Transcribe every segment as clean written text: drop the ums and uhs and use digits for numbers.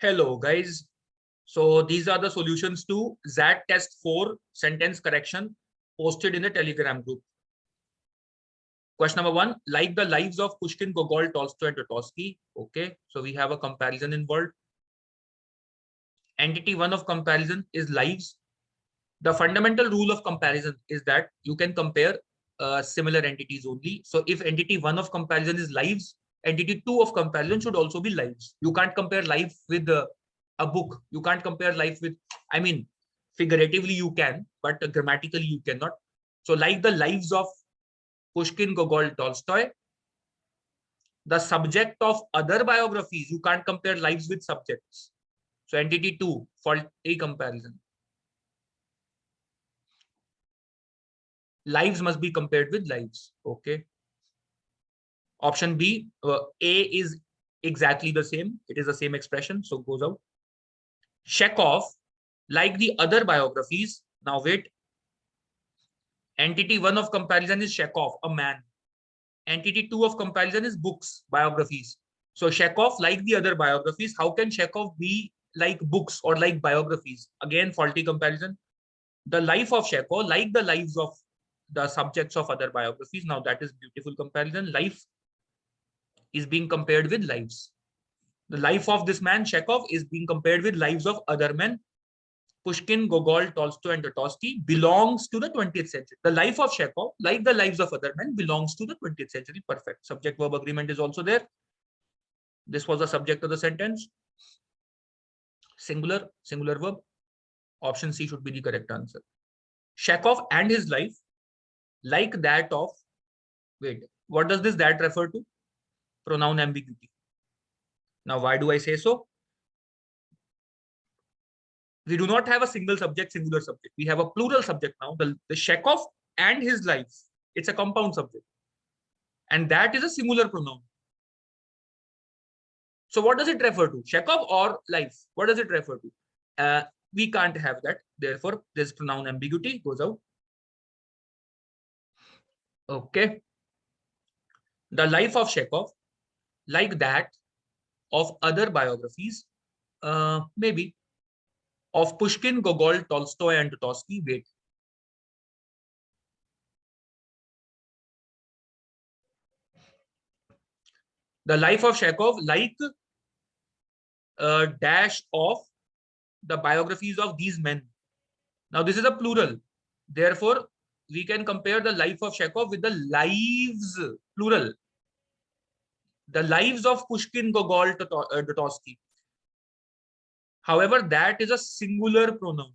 Hello guys. So these are the solutions to XAT test 4 sentence correction posted in the Telegram group. Question number 1, like the lives of Pushkin, Gogol, Tolstoy and Dostoevsky. Okay, so we have a comparison involved. Entity 1 of comparison is lives. The fundamental rule of comparison is that you can compare similar entities only. So if entity 1 of comparison is lives, entity 2 of comparison should also be lives. You can't compare life with a book. You can't compare life with, I mean, figuratively you can, but grammatically you cannot. So like the lives of Pushkin, Gogol, Tolstoy, the subject of other biographies, you can't compare lives with subjects. So entity 2, faulty comparison. Lives must be compared with lives. Okay. Option B, A is exactly the same. It is the same expression, so goes out. Chekhov, like the other biographies. Now wait. Entity 1 of comparison is Chekhov, a man. Entity 2 of comparison is books, biographies. So Chekhov, like the other biographies. How can Chekhov be like books or like biographies? Again, faulty comparison. The life of Chekhov, like the lives of the subjects of other biographies. Now that is beautiful comparison. Life is being compared with lives. The life of this man, Chekhov, is being compared with lives of other men. Pushkin, Gogol, Tolstoy, and Dostoevsky belongs to the 20th century. The life of Chekhov, like the lives of other men, belongs to the 20th century. Perfect. Subject-verb agreement is also there. This was the subject of the sentence. Singular, singular verb. Option C should be the correct answer. Chekhov and his life, like that of, wait, what does this that refer to? Pronoun ambiguity. Now, why do I say so? We do not have a single subject, singular subject. We have a plural subject now. The Chekhov and his life. It's a compound subject. And that is a singular pronoun. So what does it refer to? Chekhov or life? What does it refer to? We can't have that. Therefore, this pronoun ambiguity goes out. Okay. The life of Chekhov, like that of other biographies, maybe of Pushkin, Gogol, Tolstoy, and Dostoevsky. Wait. The life of Chekhov, like dash of the biographies of these men. Now, this is a plural. Therefore, we can compare the life of Chekhov with the lives, plural. The lives of Pushkin, Gogol, Dostoevsky. However, that is a singular pronoun.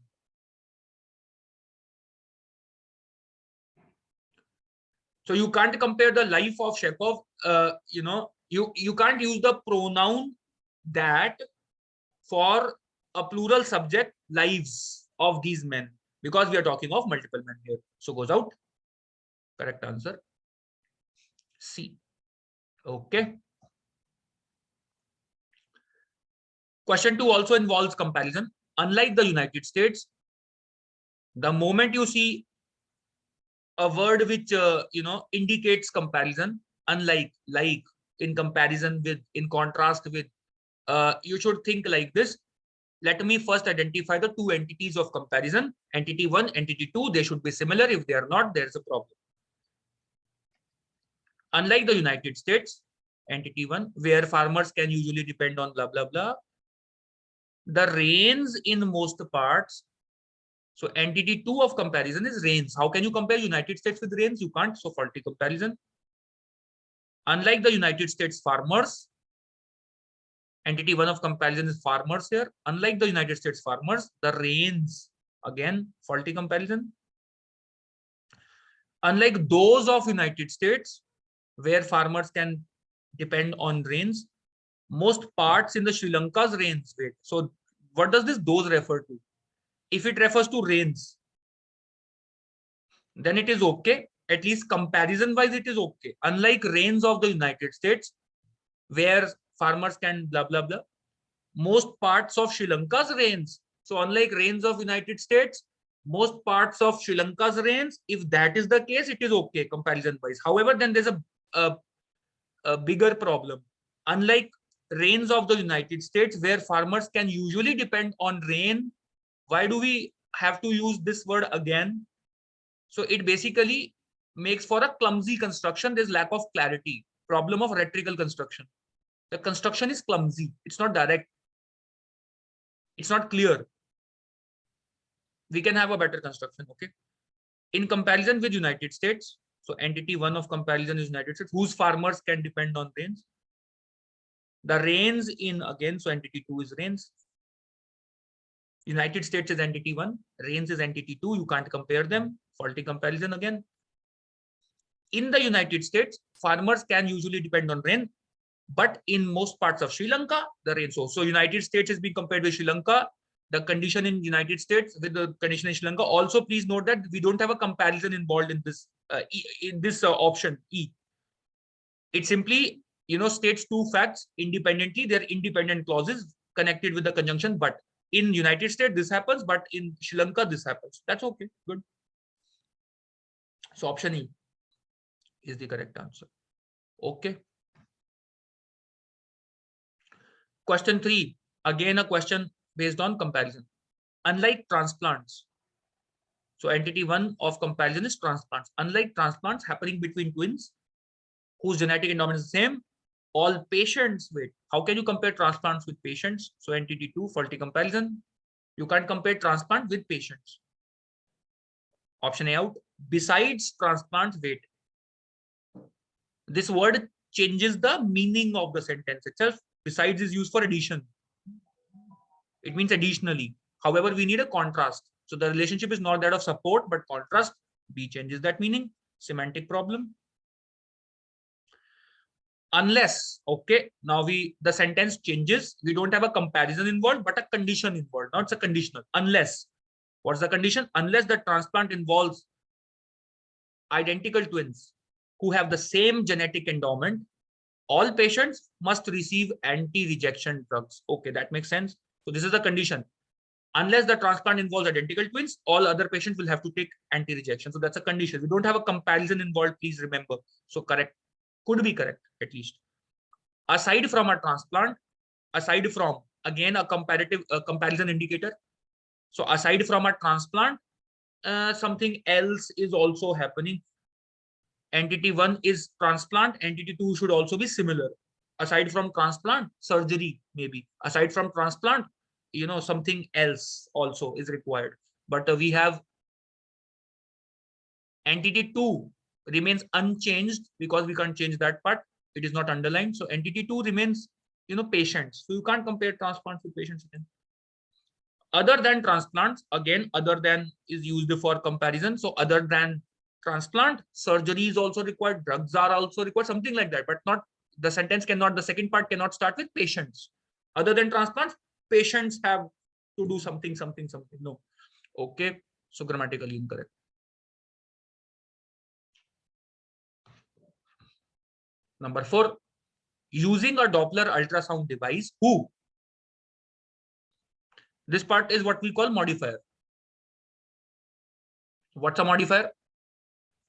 So you can't compare the life of Chekhov. You can't use the pronoun that for a plural subject, lives of these men, because we are talking of multiple men here. So goes out. Correct answer C. Okay. Question 2 also involves comparison. Unlike the United States, the moment you see a word which indicates comparison, unlike, like, in comparison with, in contrast with, you should think like this. Let me first identify the two entities of comparison. Entity 1, entity 2, they should be similar. If they are not, there's a problem. Unlike the United States, entity 1, where farmers can usually depend on blah blah blah, the rains in most parts. So entity 2 of comparison is rains. How can you compare United States with rains? You can't. So faulty comparison. Unlike the United States farmers, entity 1 of comparison is farmers here. Unlike the United States farmers, the rains, again faulty comparison. Unlike those of United States, where farmers can depend on rains, most parts in the Sri Lanka's rains. Wait, so what does this those refer to? If it refers to rains, then it is okay. At least comparison wise, it is okay. Unlike rains of the United States, where farmers can blah blah blah, most parts of Sri Lanka's rains. So unlike rains of United States, most parts of Sri Lanka's rains, if that is the case, it is okay comparison wise. However, then there's a bigger problem. Unlike rains of the United States, where farmers can usually depend on rain. Why do we have to use this word again? So it basically makes for a clumsy construction. There's lack of clarity. Problem of rhetorical construction. The construction is clumsy. It's not direct. It's not clear. We can have a better construction. Okay. In comparison with United States, so entity one of comparison is United States, whose farmers can depend on rains. The rains in again, so entity two is rains. United States is entity one, rains is entity two. You can't compare them. Faulty comparison again. In the United States, farmers can usually depend on rain, but in most parts of Sri Lanka, the rain source. So United States is being compared with Sri Lanka. The condition in United States with the condition in Sri Lanka. Also, please note that we don't have a comparison involved in this option E. It simply states two facts independently. They're independent clauses connected with the conjunction but. In United States, this happens, but in Sri Lanka, this happens. That's okay. Good. So option E is the correct answer. Okay. Question 3. Again, a question based on comparison. Unlike transplants, so entity 1 of comparison is transplants. Unlike transplants happening between twins whose genetic endowment is the same, all patients, wait, how can you compare transplants with patients? So entity 2, faulty comparison. You can't compare transplant with patients. Option A out. Besides transplants, wait. This word changes the meaning of the sentence itself. Besides is used for addition. It means additionally. However, we need a contrast. So the relationship is not that of support, but contrast. B changes that meaning. Semantic problem. Unless, okay, now the sentence changes. We don't have a comparison involved, but a condition involved. Not a conditional. Unless, what's the condition? Unless the transplant involves identical twins who have the same genetic endowment, all patients must receive anti-rejection drugs. Okay, that makes sense. So this is the condition. Unless the transplant involves identical twins, all other patients will have to take anti-rejection. So that's a condition. We don't have a comparison involved, please remember. So correct. Could be correct, at least. Aside from a transplant, aside from, again, a comparative comparison indicator. So aside from a transplant, something else is also happening. Entity 1 is transplant. Entity 2 should also be similar. Aside from transplant, surgery, maybe. Aside from transplant, something else also is required. But we have entity 2 remains unchanged because we can't change that part. It is not underlined. So entity 2 remains, patients. So you can't compare transplants with patients again. Other than transplants, again, other than is used for comparison. So other than transplant, surgery is also required. Drugs are also required, something like that. But not the sentence cannot, the second part cannot start with patients. Other than transplants, patients have to do something. No. Okay. So grammatically incorrect. Number 4, using a Doppler ultrasound device, who? This part is what we call modifier. What's a modifier?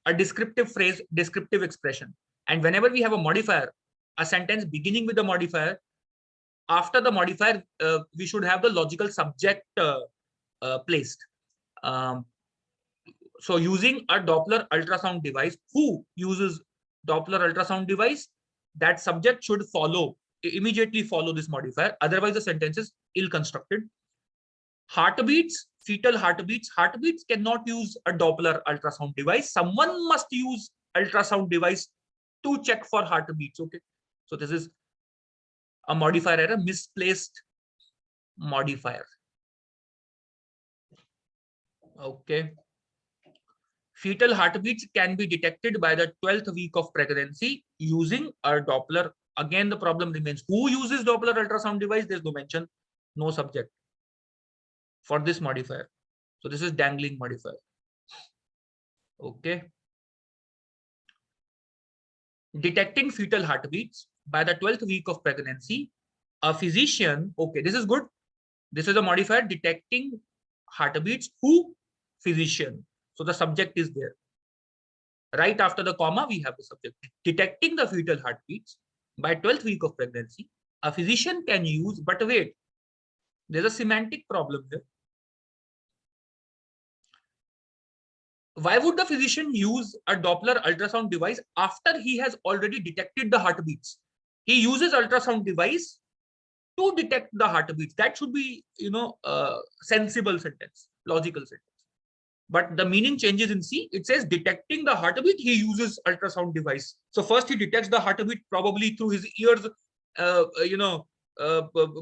A descriptive phrase, descriptive expression. And whenever we have a modifier, a sentence beginning with the modifier, after the modifier, we should have the logical subject placed. So using a Doppler ultrasound device, who uses Doppler ultrasound device? That subject should immediately follow this modifier. Otherwise, the sentence is ill-constructed. Heartbeats, fetal heartbeats. Heartbeats cannot use a Doppler ultrasound device. Someone must use ultrasound device to check for heartbeats. Okay. So this is a modifier error, misplaced modifier. Okay. Fetal heartbeats can be detected by the 12th week of pregnancy using a Doppler. Again, the problem remains. Who uses Doppler ultrasound device? There's no mention, no subject for this modifier. So this is dangling modifier. Okay. Detecting fetal heartbeats by the 12th week of pregnancy, a physician, okay, this is good. This is a modifier, detecting heartbeats, who? Physician. So the subject is there. Right after the comma, we have the subject. Detecting the fetal heartbeats by 12th week of pregnancy, A physician can use, but wait, there's a semantic problem here. Why would the physician use a Doppler ultrasound device after he has already detected the heartbeats? He uses ultrasound device to detect the heartbeats. That should be, sensible sentence, logical sentence. But the meaning changes in C. It says detecting the heartbeat, he uses ultrasound device. So first he detects the heartbeat probably through his ears,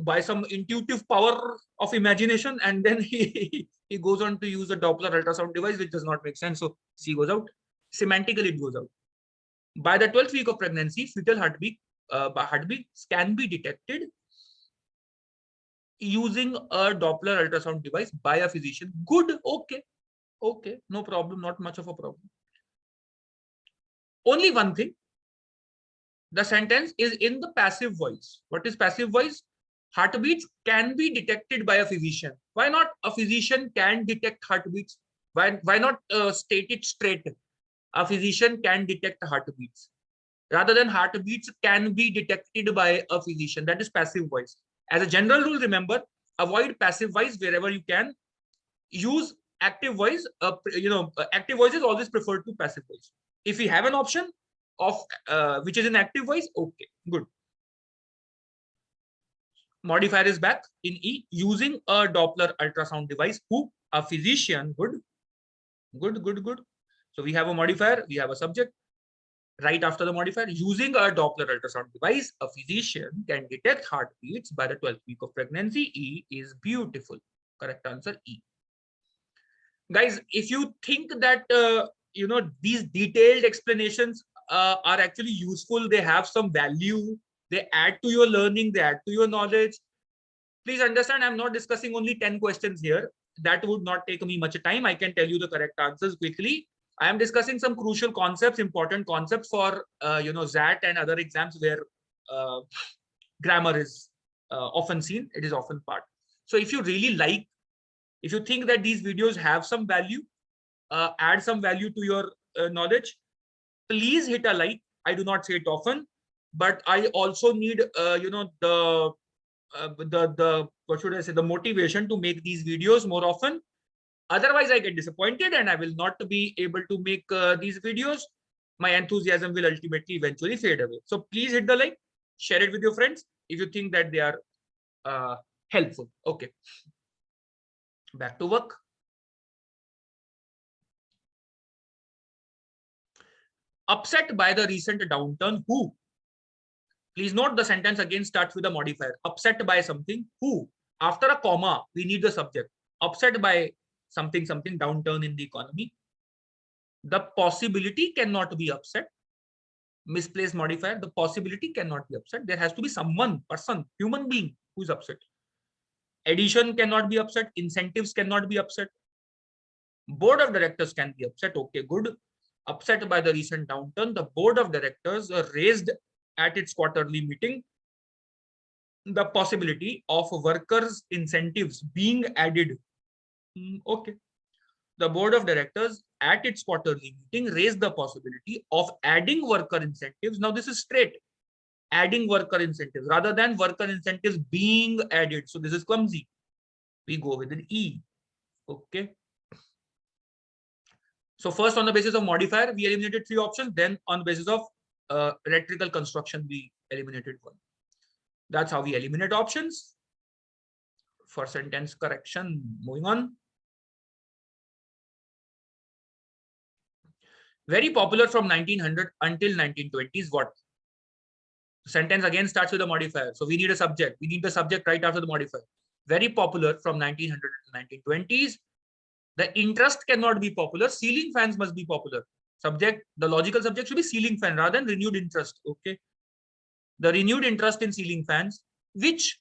by some intuitive power of imagination, and then he goes on to use a Doppler ultrasound device, which does not make sense. So C goes out. Semantically, it goes out. By the 12th week of pregnancy, fetal heartbeats can be detected using a Doppler ultrasound device by a physician. Good. Okay, no problem, not much of a problem. Only one thing, the sentence is in the passive voice. What is passive voice? Heartbeats can be detected by a physician. Why not a physician can detect heartbeats? Why not state it straight? A physician can detect heartbeats. Rather than heartbeats can be detected by a physician. That is passive voice. As a general rule, remember, avoid passive voice wherever you can. Use active voice. Active voice is always preferred to passive voice. If we have an option of which is in active voice, okay, good. Modifier is back in E, using a Doppler ultrasound device. Who? A physician. Good. So we have a modifier, we have a subject. Right after the modifier, using a Doppler ultrasound device, a physician can detect heartbeats by the 12th week of pregnancy. E is beautiful. Correct answer, E. Guys, if you think that these detailed explanations are actually useful, they have some value, they add to your learning, they add to your knowledge, please understand, I'm not discussing only 10 questions here. That would not take me much time. I can tell you the correct answers quickly. I am discussing some crucial concepts, important concepts for XAT and other exams where grammar is often seen. It is often part. So if you really like, if you think that these videos have some value, add some value to your knowledge, please hit a like. I do not say it often, but I also need the what should I say, the motivation to make these videos more often. Otherwise, I get disappointed and I will not be able to make these videos. My enthusiasm will ultimately eventually fade away. So please hit the like, share it with your friends if you think that they are helpful. Okay, back to work. Upset by the recent downturn, who? Please note the sentence again starts with a modifier. Upset by something, who? After a comma, we need the subject. Upset by something, downturn in the economy. The possibility cannot be upset. Misplaced modifier, the possibility cannot be upset. There has to be someone, person, human being who's upset. Addition cannot be upset. Incentives cannot be upset. Board of directors can be upset. Okay, good. Upset by the recent downturn, the board of directors raised at its quarterly meeting the possibility of workers' incentives being added. Okay. The board of directors at its quarterly meeting raised the possibility of adding worker incentives. Now this is straight. Adding worker incentives rather than worker incentives being added. So this is clumsy. We go with an E. Okay. So first, on the basis of modifier, we eliminated 3 options. Then on the basis of electrical construction, we eliminated 1. That's how we eliminate options. For sentence correction, moving on. Very popular from 1900 until 1920s. What? Sentence again starts with a modifier. So we need a subject. We need the subject right after the modifier. Very popular from 1900 to 1920s. The interest cannot be popular. Ceiling fans must be popular. Subject, the logical subject should be ceiling fan rather than renewed interest. Okay. The renewed interest in ceiling fans, which,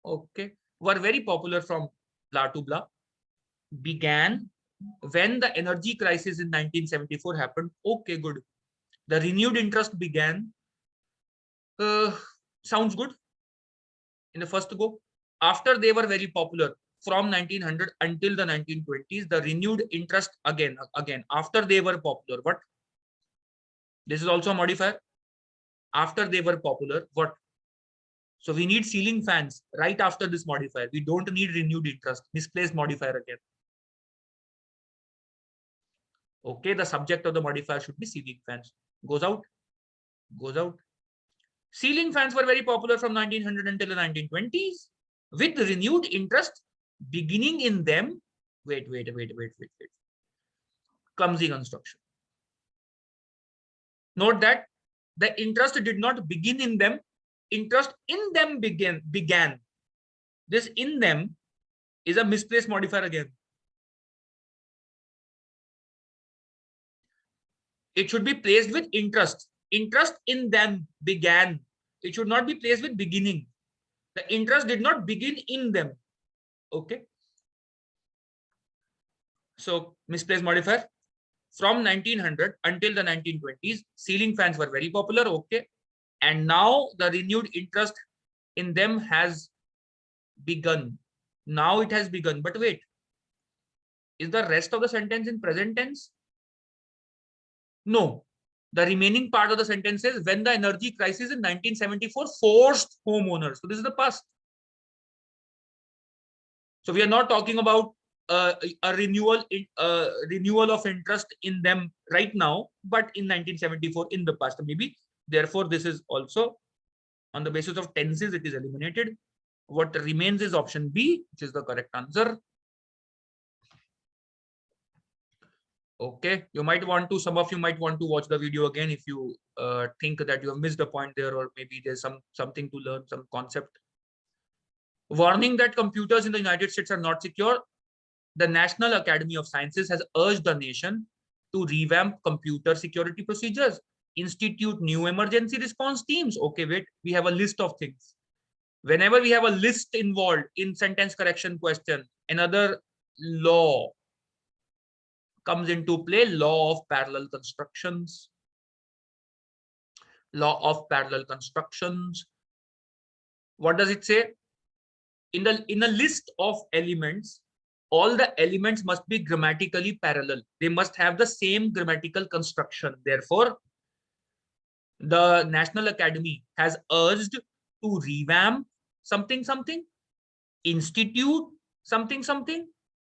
okay, were very popular from blah to blah, began when the energy crisis in 1974 happened. Okay, good. The renewed interest began. Sounds good in the first go. After they were very popular from 1900 until the 1920s, the renewed interest again after they were popular. What? This is also a modifier. After they were popular, what? So we need ceiling fans right after this modifier. We don't need renewed interest, misplaced modifier again. Okay, the subject of the modifier should be ceiling fans. Goes out, goes out. Ceiling fans were very popular from 1900 until the 1920s with renewed interest beginning in them. Wait. Clumsy construction. Note that the interest did not begin in them. Interest in them began. This in them is a misplaced modifier again. It should be placed with interest. Interest in them began. It should not be placed with beginning. The interest did not begin in them. Okay. So misplaced modifier. From 1900 until the 1920s, ceiling fans were very popular. Okay. And now the renewed interest in them has begun. Now it has begun. But wait, is the rest of the sentence in present tense? No. The remaining part of the sentence says when the energy crisis in 1974 forced homeowners. So this is the past. So we are not talking about a renewal of interest in them right now, but in 1974 in the past maybe. Therefore, this is also on the basis of tenses, it is eliminated. What remains is option B, which is the correct answer. Okay, some of you might want to watch the video again if you think that you have missed a point there, or maybe there's something to learn, some concept. Warning that computers in the United States are not secure. The National Academy of Sciences has urged the nation to revamp computer security procedures, institute new emergency response teams. Okay, wait, we have a list of things. Whenever we have a list involved in sentence correction question, another law comes into play, law of parallel constructions. Law of parallel constructions. What does it say? In a list of elements, all the elements must be grammatically parallel. They must have the same grammatical construction. Therefore, the National Academy has urged to revamp something, institute something,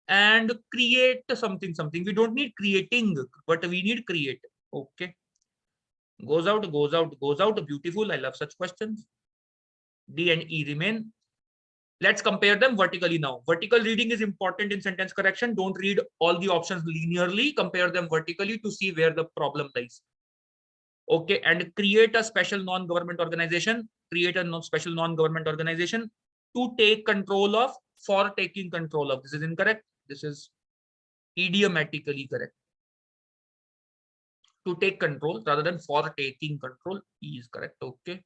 and create something. We don't need creating, but we need create. Okay. Goes out. Beautiful. I love such questions. D and E remain. Let's compare them vertically now. Vertical reading is important in sentence correction. Don't read all the options linearly. Compare them vertically to see where the problem lies. Okay, and create a special non-government organization. Create a special non-government organization to take control of, for taking control of. This is incorrect. This is idiomatically correct. To take control rather than for taking control. E is correct. Okay.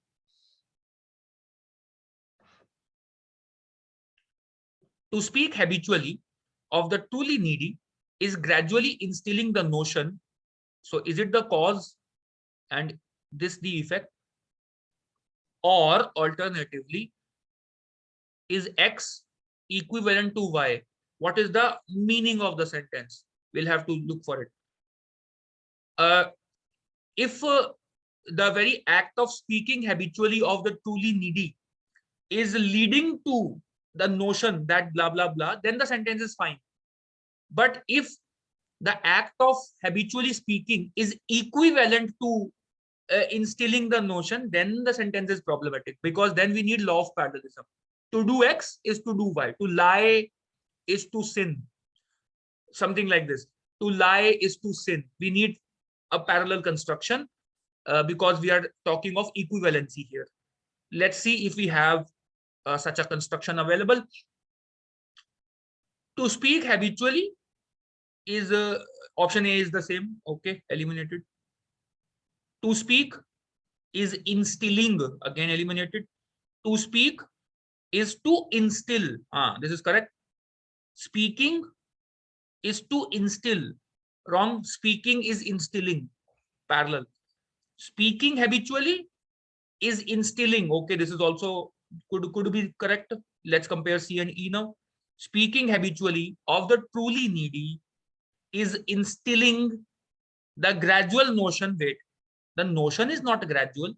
To speak habitually of the truly needy is gradually instilling the notion. So is it the cause and this the effect? Or alternatively, is X equivalent to Y? What is the meaning of the sentence? We'll have to look for it. If the very act of speaking habitually of the truly needy is leading to the notion that blah, blah, blah, then the sentence is fine. But if the act of habitually speaking is equivalent to instilling the notion, then the sentence is problematic, because then we need law of parallelism. To do X is to do Y. To lie is to sin. Something like this. To lie is to sin. We need a parallel construction because we are talking of equivalency here. Let's see if we have such a construction available. To speak habitually is option A is the same. Okay, eliminated. To speak is instilling, again eliminated. To speak is to instill. This is correct. Speaking is to instill. Wrong. Speaking is instilling. Parallel. Speaking habitually is instilling. Okay, this is also could be correct. Let's compare C and E now. Speaking habitually of the truly needy is instilling the gradual notion. Wait, the notion is not gradual.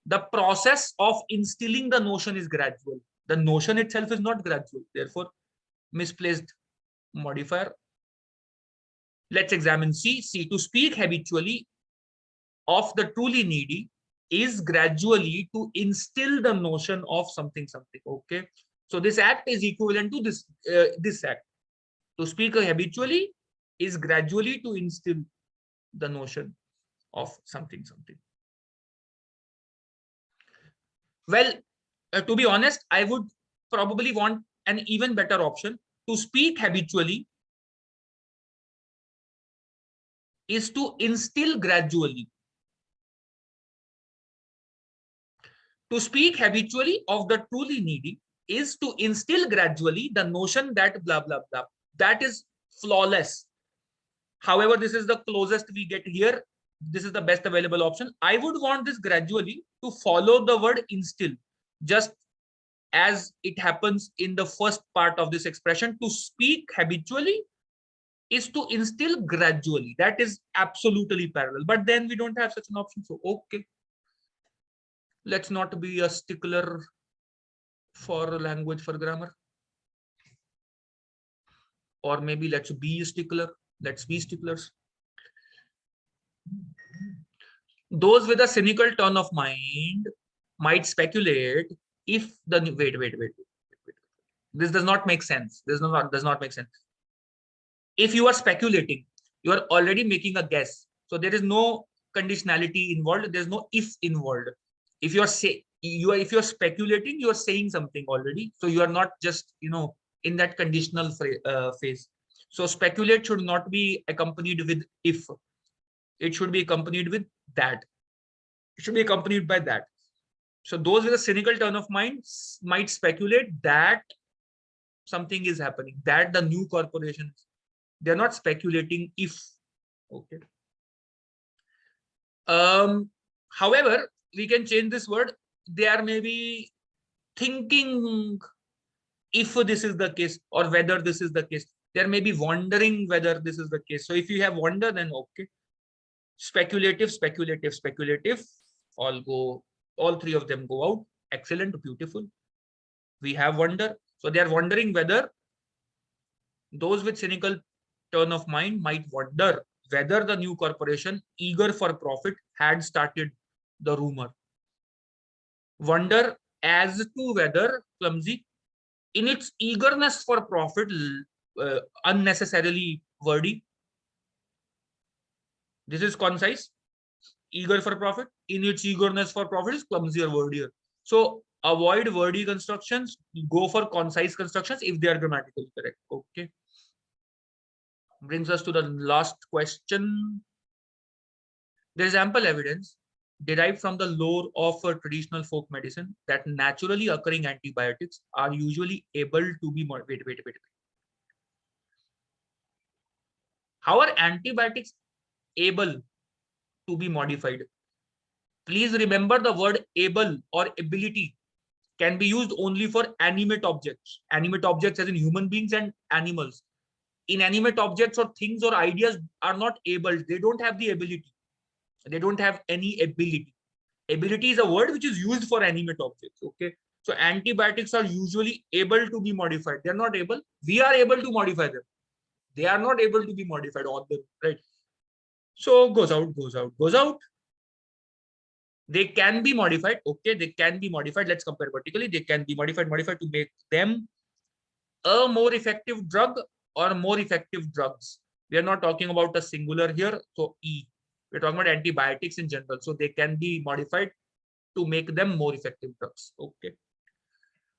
The process of instilling the notion is gradual. The notion itself is not gradual. Therefore, misplaced modifier. Let's examine C. C. To speak habitually of the truly needy is gradually to instill the notion of something. Okay. So this act is equivalent to this act. To speak habitually is gradually to instill the notion of something. Well, to be honest, I would probably want an even better option. To speak habitually is to instill gradually. To speak habitually of the truly needy is to instill gradually the notion that blah, blah, blah. That is flawless. However, this is the closest we get here. This is the best available option. I would want this gradually to follow the word instill, just as it happens in the first part of this expression. To speak habitually is to instill gradually. That is absolutely parallel. But then we don't have such an option. So, okay. Let's not be a stickler for language, for grammar. Or maybe let's be a stickler. Let's be sticklers. Those with a cynical turn of mind might speculate if the wait. This does not make sense. This does not make sense. If you are speculating, you are already making a guess. So there is no conditionality involved. There's no if involved. If you're speculating, you are saying something already. So you are not just in that conditional phase. So speculate should not be accompanied with if. It should be accompanied with that. It should be accompanied by that. So those with a cynical turn of mind might speculate that something is happening, that the new corporation, they're not speculating if. Okay. However, we can change this word. They are maybe thinking if this is the case or whether this is the case. They are maybe wondering whether this is the case. So if you have wonder, then okay. Speculative. All three of them go out. Excellent, beautiful. We have wonder. So they are wondering whether those with cynical turn of mind might wonder whether the new corporation, eager for profit, had started the rumor. Wonder as to whether, clumsy, in its eagerness for profit, unnecessarily wordy. This is concise. Eager for profit, in its eagerness for profit is clumsy or wordier. So avoid wordy constructions, go for concise constructions if they are grammatically correct. Okay. Brings us to the last question. There is ample evidence derived from the lore of traditional folk medicine that naturally occurring antibiotics are usually able to be wait. How are antibiotics able to be modified? Please remember the word able or ability can be used only for animate objects. Animate objects as in human beings and animals. Inanimate objects or things or ideas are not able. They don't have the ability. They don't have any ability. Ability is a word which is used for animate objects. Okay. So antibiotics are usually able to be modified. They're not able. We are able to modify them. They are not able to be modified on them. Right. So goes out. They can be modified. Okay. They can be modified. Let's compare vertically. They can be modified to make them a more effective drug or more effective drugs. We are not talking about a singular here. So E. We're talking about antibiotics in general. So they can be modified to make them more effective drugs. Okay.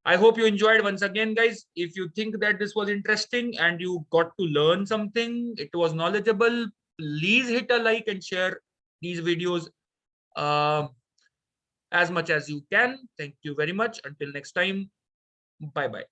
I hope you enjoyed. Once again, guys, if you think that this was interesting and you got to learn something, it was knowledgeable, please hit a like and share these videos as much as you can. Thank you very much. Until next time, bye-bye.